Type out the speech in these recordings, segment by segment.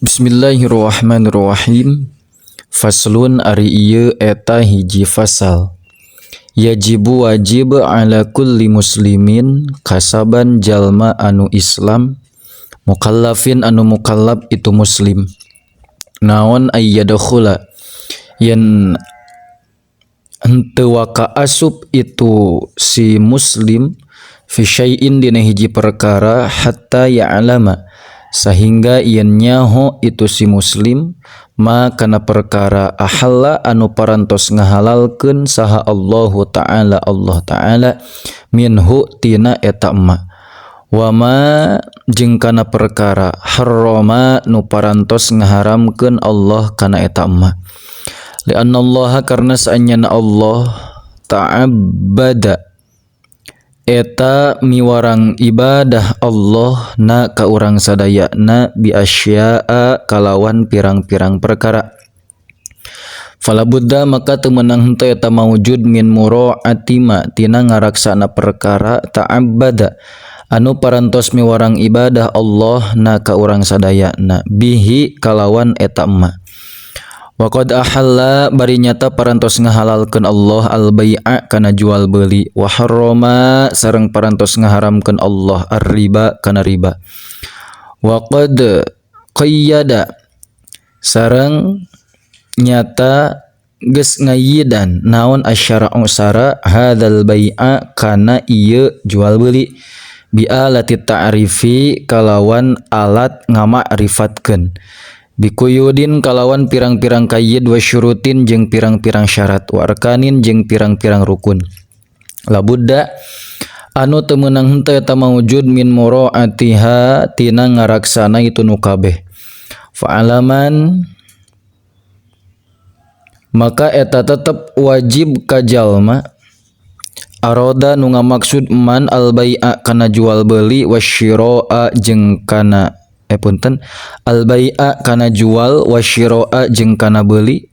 Bismillahirrahmanirrahim. Faslun ari ieu eta hiji fasal. Yajibu wajib ala kulli muslimin kasaban jalma anu Islam mukallafin anu mukallaf itu muslim. Naon ayyadkhula yen henteu waka asup itu si muslim fi syai'in dina hiji perkara hatta ya'lama sehingga yen nyaho itu si muslim ma kana perkara ahalla anu parantos ngahalalkeun saha Allahu ta'ala Allah ta'ala minhu tina eta ma wa ma jeung kana perkara harrama nu parantos ngaharamkeun Allah kana eta ma lianna Allah karna saanyana Allah ta'abbada eta miwarang ibadah Allah na ka urang sadaya na bi asya'a kalawan pirang-pirang perkara. Fala budda maka teu meunang henteu eta maujud min mura'ati ma tina ngaraksana perkara ta'abbada anu parantos miwarang ibadah Allah na ka urang sadaya na bihi kalawan eta ma. Wa qad ahalla bari nyata parantos ngahalalkeun Allah al-bai'a kana jual beuli wa harrama sareng parantos ngaharamkeun Allah ar-riba kana riba wa qad qayyada sareng nyata geus ngayidan naon asyara'u sara hadzal bai'a kana ieu jual beuli bi alati ta'rifi kalawan alat ngama'rifatkeun bikuyudin kalawan pirang-pirang kayyid wa syurutin jeung pirang-pirang syarat wa arkanin jeung pirang-pirang rukun labudda anu teu meunang henteu eta maujud min muraatiha tina ngaraksana itu nu kabeh fa alaman maka eta tetep wajib ka jalma aroda nu ngamaksud man al bai'a kana jual beuli wasyiro'a jeung kana al bai'a kana jual wasyiro'a jeung kana beuli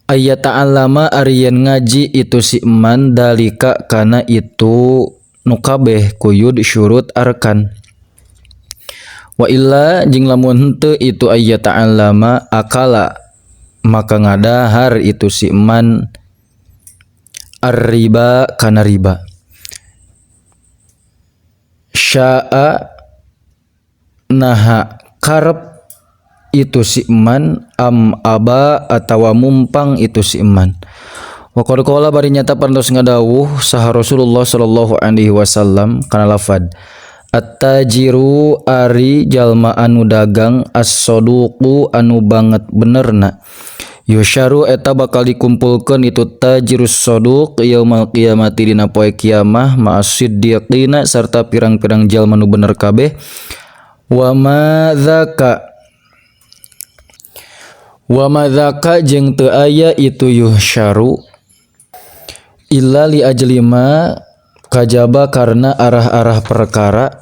ayat ta'allama ariyan ngaji itu si man dalika kana itu nu kabeh kuyud syurut arkan wa illa jeung lamun henteu itu ayat ta'allama akala maka ngadahar itu si man ar-riba kana riba sya'a naha karep itu si man am aba atawa mumpang itu si man wa qad qala bari nyata parantos ngadawuh saha Rasulullah sallallahu alaihi wasallam kana lafad at-tajiru ari jalma anu dagang as-saduqu anu banget benerna yusyaru eta bakal dikumpulkeun itu tajirus saduq yaumul qiyamati dina poe kiamah ma'as-siddiqina sarta pirang-pirang jalma nu bener kabeh wa madzaka jeung teu aya itu yuhsyaru illa li ajlima kajaba karna arah-arah perkara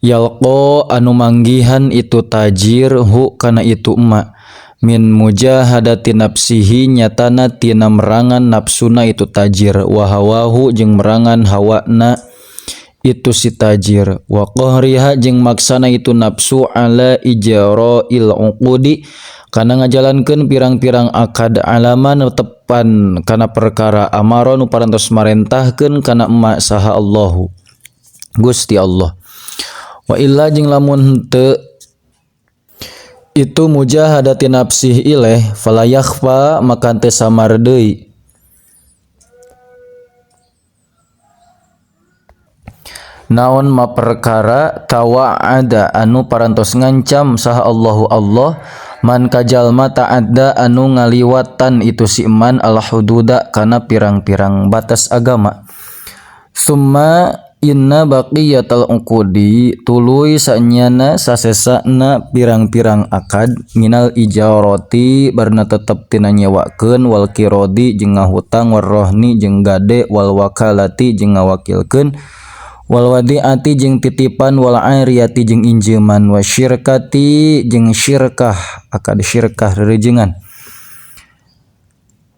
yalqa anu manggihan itu tajir hu kana itu emak min mujahadati nafsihi nyatana tina merangan nafsuna itu tajir wa hawahu jeung merangan hawana itu si tajir wa qahriha jeung maksana itu nafsu ala ijra'il uqudi kana ngajalankeun pirang-pirang akad alaman tepan kana perkara amara nu parantos marentahkeun kana emak saha Allahu Gusti Allah wa illa jeung lamun henteu itu mujahadati nafsih ileh fala yakhfa maka teu samar deui naon ma perkara tawa'ada anu parantos ngancam saha Allahu Allah man kajalma ta'adda anu ngaliwatan itu si man al hududa kana pirang-pirang batas agama summa inna baqiyatal uqudi tuluy sanyana sasesana pirang-pirang akad minal ijarati barna tetep tina nyewakeun wal qiradi jeung ngahutang warrohni jeung gade wal wakalati jeung ngawakilkeun wal wadi'ati jeung titipan wal airiyati jeung injeman wa syirkati jeung syirkah akad syirkah reurejengan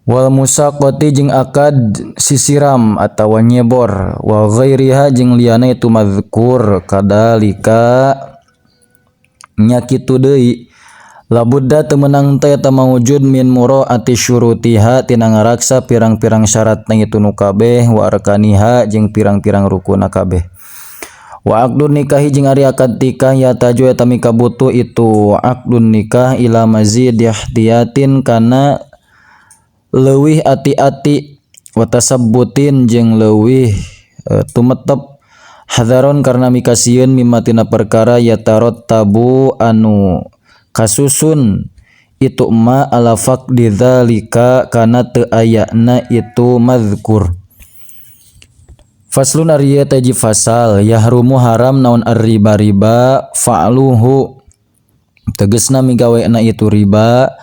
wal musaqati jeung akad sisiram atawa nyebor wa ghairiha jeung liana itu mazkur kadalika nya kitu deui labudda teu meunang teh eta mawujud min muraati syurutiha tina ngaraksa pirang-pirang syaratna itu nu kabeh wa arkaniha jeung pirang-pirang rukunna kabeh. Wa aqdun nikahi jeung ari akad nikah ya taju eta mikabutuh itu aqdun nikah ila mazid ihtiyatin kana leuwih ati-ati wa tasabbutin jeung leuwih tumetep hadaron karna mikasieun mimma tina perkara ya tarot tabu anu kasusun itu ma ala faqdi dzalika kana teu ayana itu mazkur. Faslun ari taji fasal yahrumu haram naon ar-riba fa'luhu tegasna migaweana itu riba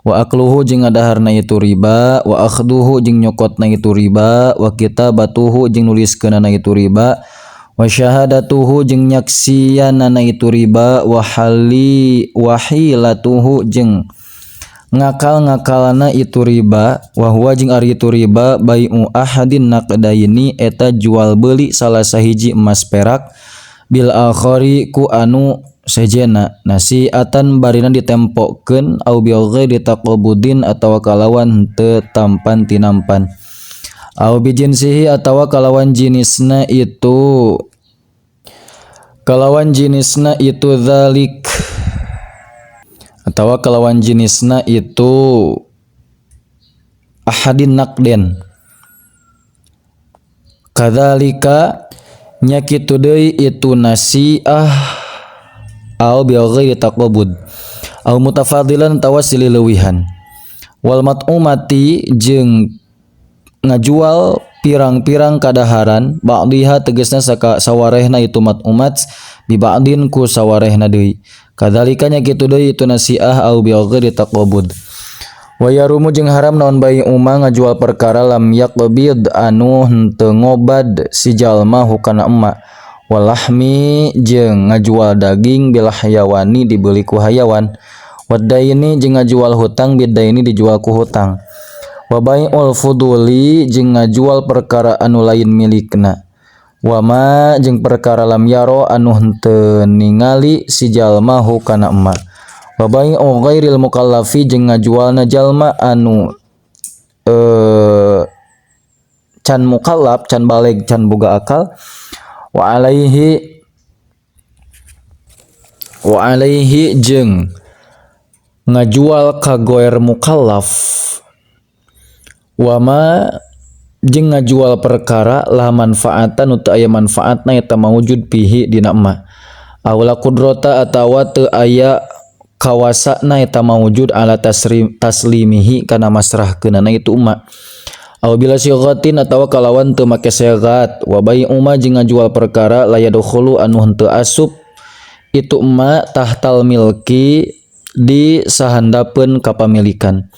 wa akluhu jeung ngadaharna itu riba wa akhduhu jeung nyokotna itu riba wa kitabatuhu jeung nuliskeunana itu riba wa syahadatuhu jeung nyaksianana itu riba wa hilatuhu jeung ngakal-ngakalana itu riba wa huwa jeung ari itu riba bai'u ahadin naqdaini eta jual beuli salah sahiji emas perak bil akhari ku anu sejena nasiatan barina ditempokeun au bi ghairi taqabudin atawa kalawan teu tampan tinampan au bi jinsihi atawa kalawan jenisna itu zalik atawa kalawan jenisna itu ahadin naqden kadzalika nya kitu deui itu nasiah au bi ghairi taqabud au mutafadilan tawa silih leuwihan wal mat'umati jeung ngajual pirang-pirang kadaharan ba'diha tegasna sawarehna itu mat'umat bi ba'din ku sawarehna deui kadzalika nya kitu deui itu nasiah au bi ghairi taqabud wa yarumu jeung haram naon bai umma ngajual perkara lam yaqbid anu henteu ngobad si jalma hukana emma walahmi jeung ngajual daging bil hayawani dibeli ku hayawan wadaini jeung ngajual hutang bidaini dijual ku hutang wa bai'ul fuduli jeung ngajual perkara anu lain milikna wa ma jeung perkara lam yaro anu henteu ningali si jalma hukana emma wa bai'u ghairil mukallafi jeung ngajualna jalma anu can mukallaf can baleg can boga akal wa alaihi jeung ngajual ka goer mukallaf wa ma jeung ngajual perkara la manfaatan nu teu aya manfaatna eta mawujud pihi dina emma aula qudrata atawa teu aya kawasana eta mawujud ala taslimihi kana masrahkeunana itu emma au bila sighatin atawa kalawan teu make sighat wa bai'u ma jeung ngajual perkara la yadkhulu anu henteu asup itu emma tahtal milki di sahandapeun kapamilikan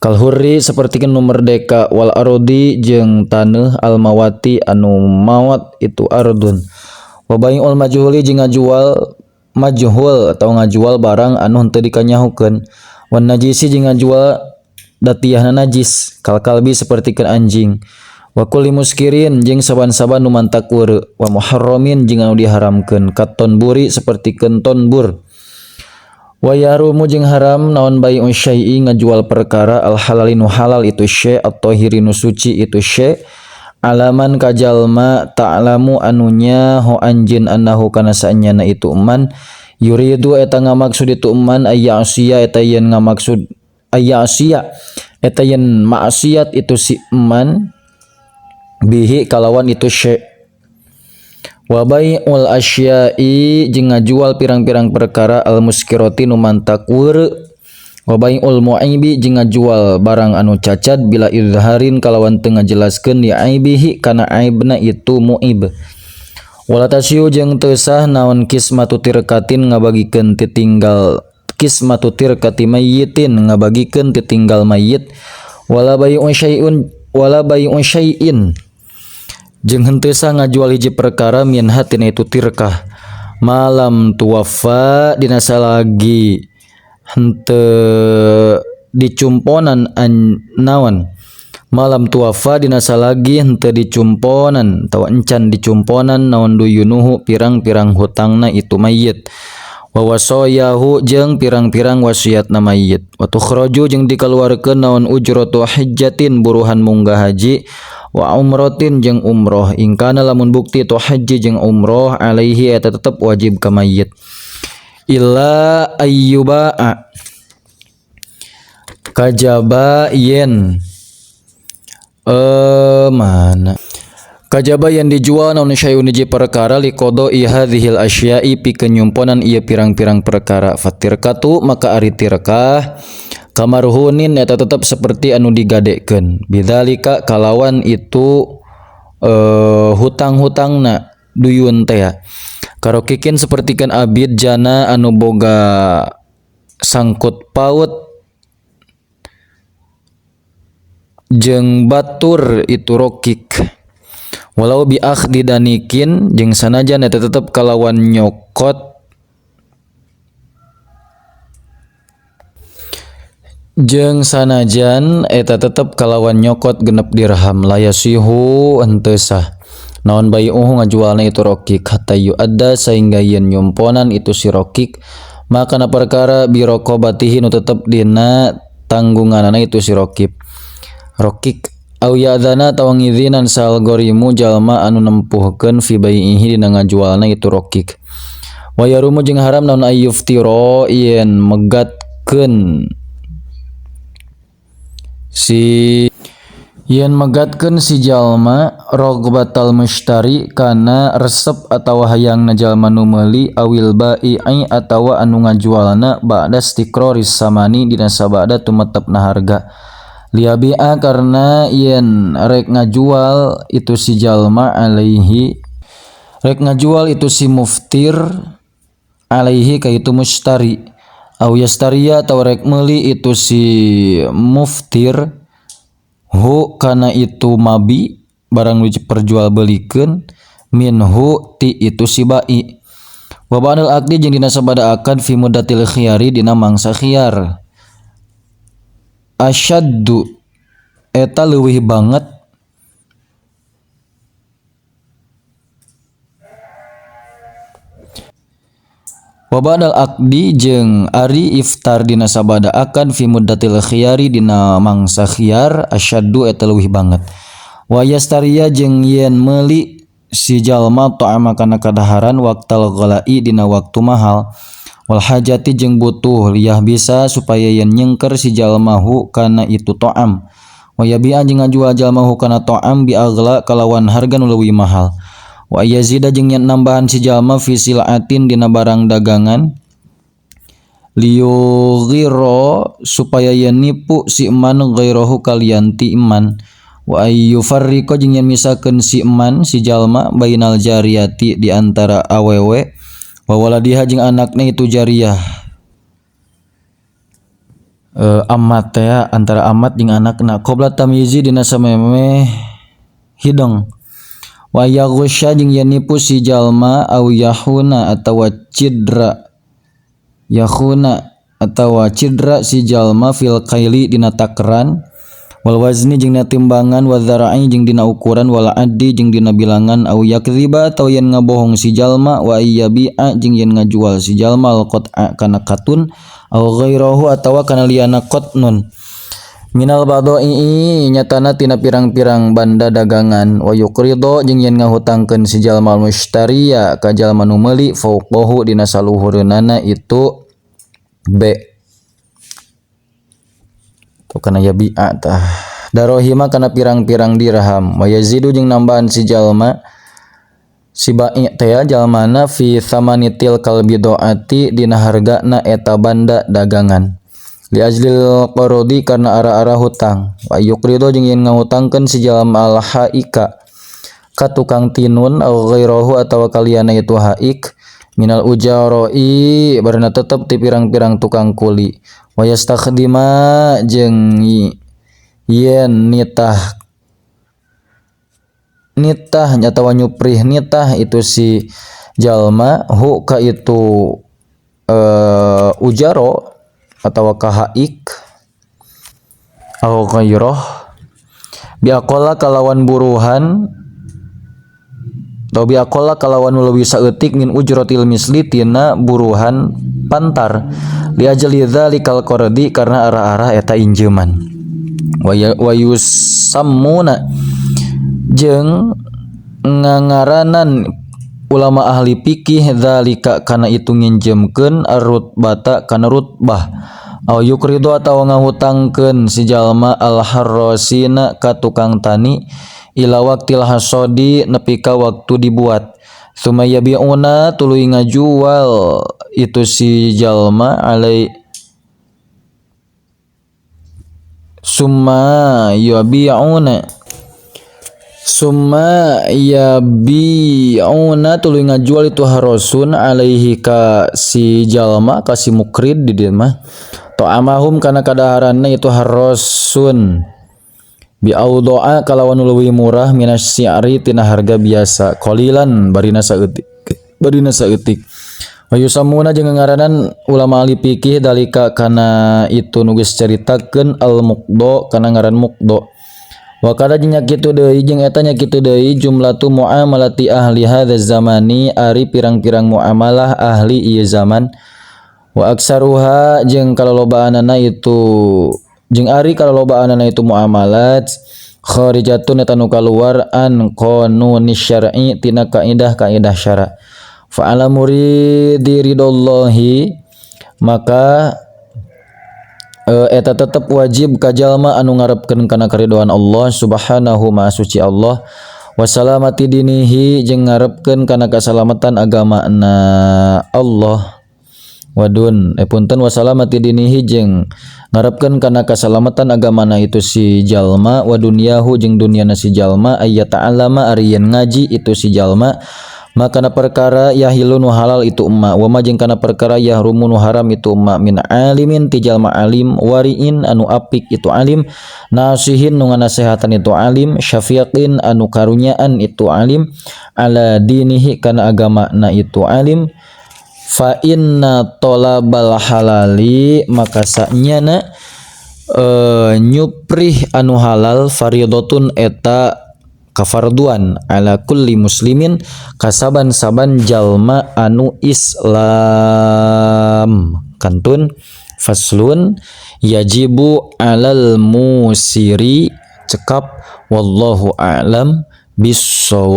kal hurri sapertikeun nu merdeka wal ardi jeung taneuh al mawati anu mawat itu ardun wa bai'ul majhuli jeung ngajual majhul atau ngajual barang anu henteu dikanyahukeun wan najisi jeung ngajual datiahna najis kal kalbi sapertikeun anjing wa kulli muskirin jeung saban-saban nu mantak weureu wa muharramin jeung anu diharamkeun katon buri sapertikeun tonbur wa yarumu jeung haram naon bai'u syai'i ngajual perkara al halalinu halal itu syai' atau hirinu suci itu syai' alaman kajalma ta'lamu anunya ho anjeun annahu kana saenyana itu man yuridu eta ngamaksud itu man ayyasiya eta yen ngamaksud ayyasiya eta yen maksiat itu si man bihi kalawan itu syai' wa bai'ul asya'i jeung ngajual pirang-pirang perkara al muskirati nu mantak weureu wa bai'ul mu'ibi jeung ngajual barang anu cacat bila izharin kalawan teu ngajelaskeun li aibihi kana aibna itu mu'ib wala tasyu jeung teu sah naon kismatu tirkatin ngabagikeun titinggal kismatu tirkati mayyitin ngabagikeun titinggal mayyit wala bai'u syai'in jeung henteu sah ngajual hiji perkara min hatina itu tirkah malam tuwaffa dina salagi henteu dicumponan naon malam tuwafa dina salagi henteu dicumponan atawa encan dicumponan naon duyunuhu pirang-pirang hutangna itu mayyit wa wasoyahu jeung pirang-pirang wasiatna mayit wa tukhraju jeung dikaluarkeun naon ujratu hajjatin buruhan munggah haji wa umratin jeung umroh ingkana lamun bukti tu haji jeung umroh alaihi eta tetep wajib ka mayit illa ayyuba kajaba yen mana kajaba yang dijual naon syai'un hiji perkara liqodo ihadzihil asya'i pikeun nyumponan ieu pirang-pirang perkara fatirkatu maka ari tirkah kamarhunin eta tetep seperti anu digadekeun bidzalika kalawan itu hutang-hutangna duyun teh karokikeun sapertikeun abid jana anu boga sangkut paut jeung batur itu rokik walau bi akhdi danikin jeung sanajan eta tetep kalawan nyokot jeung sanajan eta tetep kalawan nyokot genep dirham layasihu henteu sah naon bai'uhu ngajualna itu rokik hatta yu'adda sehingga yen nyumponan itu si rokik maka na perkara bi raqabatihi nu tetep dina tanggunganana itu si rokik au ya'dzana tawa ngizinan sal gorimu jalma anu nempuhkeun fi bai'ihi dina ngajualna itu rokik wa yarumu jeung haram naon ayyuftiro yen megatkeun si jalma rogbatal mushtari kana resep atawa hayangna jalma nu meuli awil bai'i atawa anu ngajualna ba'da istiqroris samani dina sabada tumetepna harga liabi'a karena yen rek ngajual itu si jalma alaihi rek ngajual itu si muftir alaihi ka itu mushtari au yastariya atau rek meuli itu si muftir hu kana itu mabi barang nu perjual belikeun minhu ti itu si bai wa ba'dal aqdi jeung dina sabada akad fi muddatil khiyari dina mangsa khiyar asyaddu eta leuwih banget wa ba'dal aqdi jeung ari iftar dina sabada akad fi muddatil khiyari dina mangsa khiyar asyaddu eta leuwih banget wa yastariya jeung yen meuli si jalma ta'ama kana kadaharan waqtal ghalai dina waktu mahal wal hajati jeung butuh liyah bisa supaya yen nyengker si jalmahu kana itu ta'am wa yabi'a jeung ngajual jalmahu kana ta'am bi aghla kalawan harga nu leuwih mahal wa yazida jeung yen nambahan si jalma fi sil'atin dina barang dagangan liyughira supaya yen nipu si eman ghairahu kalian ti iman wa ayyufarriqa jeung yen misakeun si eman si jalma bainal jariyati di antara awewe wa waladiha jeung anakna itu jariyah amat ya antara amat jeung anakna qabla tamyizi dina samemeh hidung wa yaghsha jeung yen nipu si jalma au yahuna atawa cidra si jalma fil qaili dina takran wal wazni jeung dina timbangan wa dzara'i jeung dina ukuran wal addi jeung dina bilangan au yakdziba atawa yen ngabohong si jalma wa ayyabi'a jeung yen ngajual si jalma al qat'a kana katun au ghairahu atawa kana liana qatnun minal badai nyatana tina pirang-pirang banda dagangan wa yuqrido jeung yen ngahutangkeun si jalma al mushtariya ka jalma nu meuli fauqahu dina saluhureunana itu b kana yabi'a tah darohima kana pirang-pirang dirham wa yazidu jeung nambahan si jalma si bai' teh jalmana fi thamanitil kalbidoati dina hargana eta banda dagangan li ajlil qarodi karena ara-ara hutang wa yuqrido jeung yen ngahutangkeun si jalma al haika ka tukang tinun au ghairahu atawa kaliyana itu haik minal ujaroi barana tetep ti pirang-pirang tukang kuli wa yastakhdima jeung yen nitah atawa nyuprih nitah itu si jalma hu ka itu ujaro atawa ka haik au ghairah biaqala kalawan buruhan Tau bi aqalla kalawan leuwih saeutik min ujratil misli tina buruhan pantar li ajli dzalikal qardi karena arah-arah eta injeuman wa yusammuna jeung ngangaranan ulama ahli fikih dzalika kana itu nginjemkeun ar-rutbata kana rutbah au yukridu atawa ngahutangkeun si jalma al-harrasina ka tukang tani ila waqtil hasodi nepi ka waktu dibuat sumaya biuna tuluy ngajual itu si jalma alai summa yabiuna tuluy ngajual itu harosun alaihi ka si jalma ka si mukrid di dieu mah ta'amahum kana kadaharanna itu harosun bi audoa kalawan leuwih murah minas si'ri tina harga biasa qalilan barina saeutik wa yusammuna jeung ngaranan ulama ahli fikih dalika kana itu nu geus caritakeun al muqdo kana ngaran muqdo wa kada nya kitu deui jeung eta nya kitu deui jumlatu muamalati ahli hadzal zamani ari pirang-pirang muamalah ahli ieu zaman wa aksaruha jeung kalolobaanana itu jeung ari kalolobaanana itu muamalat kharijatun eta nu kaluar an qanunis syar'i tina kaidah syara fa ala muridi ridallahi maka eta tetep wajib ka jalma anu ngarepkeun kana karidhoan Allah subhanahu ma suci Allah wa salamati dinihi jeung ngarepkeun kana kasalamatan agamana Allah wadun punten wa salamati dinihi jeung ngarepkeun kana kasalamatan agamana itu si jalma wa dunyahu jeung dunyana si jalma ayat ta'allama ari yen ngaji itu si jalma maka kana perkara yahilun wa halal itu umma wa ma jeung kana perkara yahrumun haram itu umma min alimin ti jalma alim wariin anu apik itu alim nasihin nu nganasehatan itu alim syafiqin anu karunyaan itu alim ala dinihi kana agamana itu alim fa inna talabal halali maka sanyana nyuprih anu halal faridatun eta kafarduan ala kulli muslimin kasaban-saban jalma anu Islam kantun faslun yajibu alal musiri cekap wallahu a'lam bissawab.